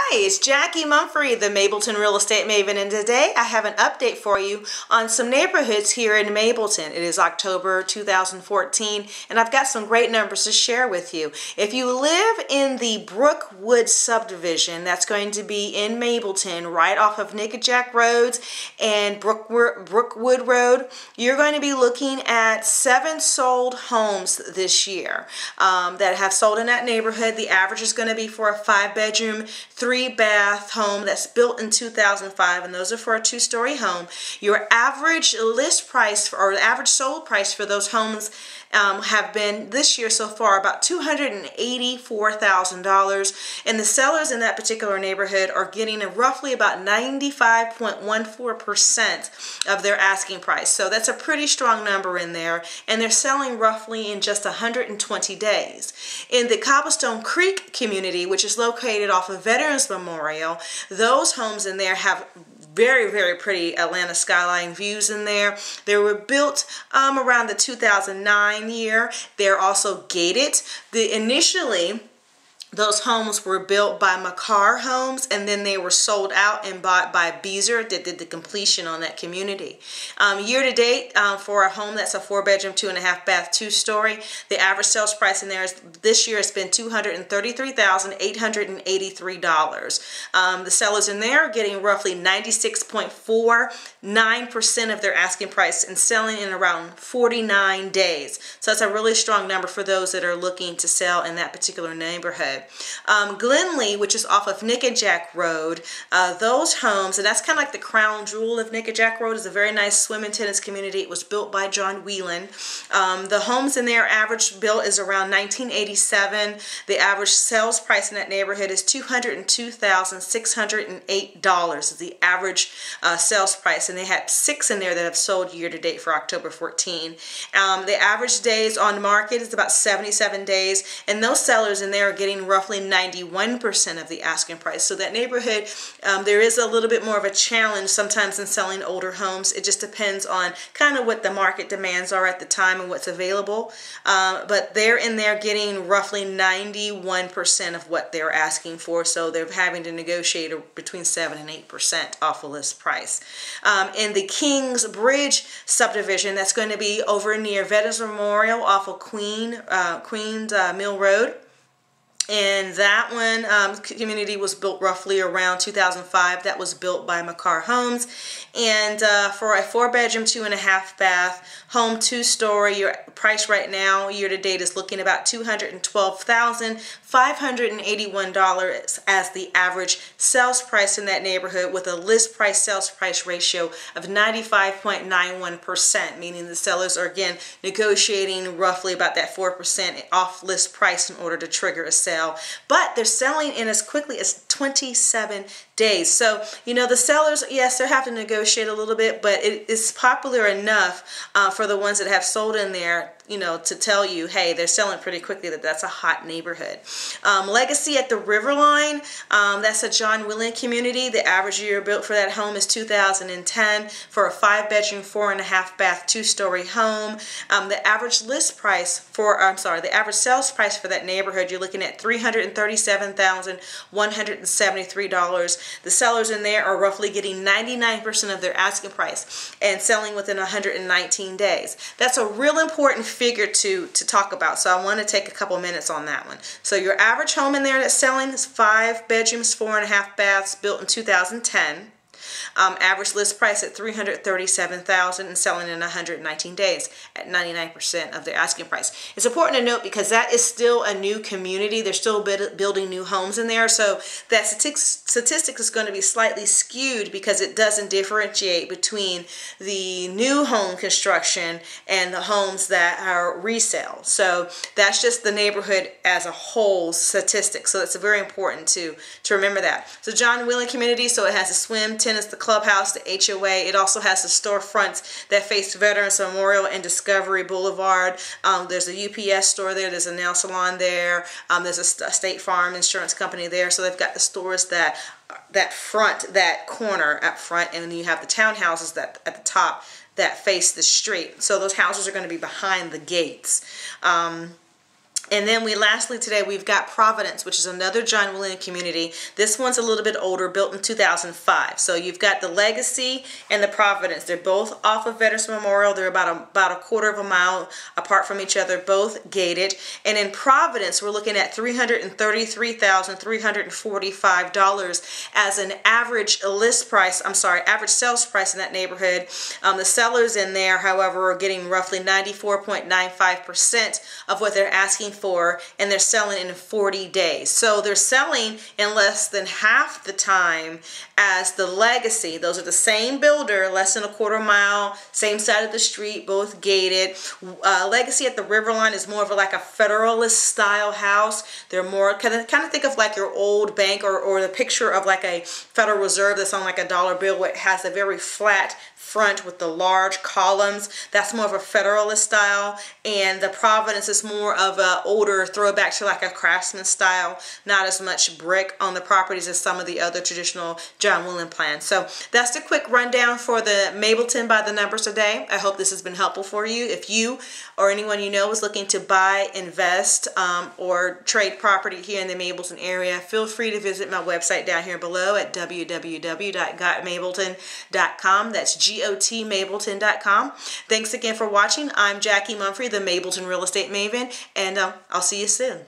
Hi, it's Jackie Mumphrey, the Mableton Real Estate Maven, and today I have an update for you on some neighborhoods here in Mableton. It is October 2014, and I've got some great numbers to share with you. If you live in the Brookwood subdivision, that's going to be in Mableton, right off of Jackye Roads and Brookwood Road, you're going to be looking at 7 sold homes this year that have sold in that neighborhood. The average is going to be for a 5-bedroom, 3-bath home that's built in 2005, and those are for a 2-story home. Your average list price or the average sold price for those homes have been this year so far about $284,000, and the sellers in that particular neighborhood are getting roughly about 95.14% of their asking price. So that's a pretty strong number in there, and they're selling roughly in just 120 days. In the Cobblestone Creek community, which is located off of Veterans Memorial, those homes in there have very, very pretty Atlanta skyline views in there. They were built around the 2009 year. They're also gated. Initially, those homes were built by Makar Homes, and then they were sold out and bought by Beezer that did the completion on that community. Year to date, for a home that's a 4-bedroom, 2.5-bath, 2-story, the average sales price in there this year has been $233,883. The sellers in there are getting roughly 96.49% of their asking price and selling in around 49 days. So that's a really strong number for those that are looking to sell in that particular neighborhood. Glenleigh, which is off of Jackye Road, those homes, and that's kind of like the crown jewel of Jackye Road, is a very nice swim and tennis community. It was built by John Whelan. The homes in their average built is around 1987. The average sales price in that neighborhood is $202,608 is the average sales price, and they had 6 in there that have sold year to date for October 14. The average days on the market is about 77 days, and those sellers in there are getting roughly 91% of the asking price. So that neighborhood, there is a little bit more of a challenge sometimes in selling older homes. It just depends on kind of what the market demands are at the time and what's available. But they're in there getting roughly 91% of what they're asking for. So they're having to negotiate between 7 and 8% off of list price. In the Kings Bridge subdivision, that's going to be over near Veterans Memorial off of Queens Mill Road. And that one community was built roughly around 2005. That was built by Makar Homes. And for a 4-bedroom, 2.5-bath home, 2-story, your price right now, year to date, is looking about $212,581 as the average sales price in that neighborhood, with a list price sales price ratio of 95.91%, meaning the sellers are again negotiating roughly about that 4% off list price in order to trigger a sale. But they're selling in as quickly as 27 days. So, you know, the sellers, yes, they're having to negotiate a little bit, but it is popular enough for the ones that have sold in there, you know, to tell you, hey, they're selling pretty quickly, that's a hot neighborhood. Legacy at the Riverline, that's a John Whelan community. The average year built for that home is 2010 for a 5-bedroom, 4.5-bath, 2-story home. The average list price for, the average sales price for that neighborhood, you're looking at $337,173. The sellers in there are roughly getting 99% of their asking price and selling within 119 days. That's a real important figure to talk about, so I want to take a couple minutes on that one. So your average home in there that's selling is 5 bedrooms, 4.5 baths, built in 2010. Average list price at $337,000 and selling in 119 days at 99% of their asking price. It's important to note because that is still a new community. They're still building new homes in there, so that statistic is going to be slightly skewed because it doesn't differentiate between the new home construction and the homes that are resale. So that's just the neighborhood as a whole statistic. So it's very important to remember that. So John Whelan community, so it has a swim, tennis, the clubhouse, the HOA. It also has the storefronts that face Veterans Memorial and Discovery Boulevard. There's a UPS store there. There's a nail salon there. There's a State Farm insurance company there. So they've got the stores that front, that corner up front, and then you have the townhouses that at the top that face the street. So those houses are going to be behind the gates. And then lastly today we've got Providence, which is another John William community. This one's a little bit older, built in 2005. So you've got the Legacy and the Providence. They're both off of Veterans Memorial. They're about a quarter of a mile apart from each other, both gated. And in Providence, we're looking at $333,345 as an average average sales price in that neighborhood. The sellers in there, however, are getting roughly 94.95% of what they're asking for, and they're selling in 40 days. So they're selling in less than half the time as the Legacy. Those are the same builder, less than a quarter mile, same side of the street, both gated. Legacy at the Riverline is more of like a Federalist style house. They're more kind of think of like your old bank or the picture of like a Federal Reserve that's on like a dollar bill, where it has a very flat front with the large columns. That's more of a Federalist style, and the Providence is more of a older throwback to like a Craftsman style, not as much brick on the properties as some of the other traditional John William plans. So that's the quick rundown for the Mableton by the numbers today. I hope this has been helpful for you. If you or anyone you know is looking to buy, invest, or trade property here in the Mableton area, feel free to visit my website down here below at www.gotmableton.com. That's GOTMableton.com. Thanks again for watching. I'm Jackye Mumphrey, the Mableton Real Estate Maven, and I'll see you soon.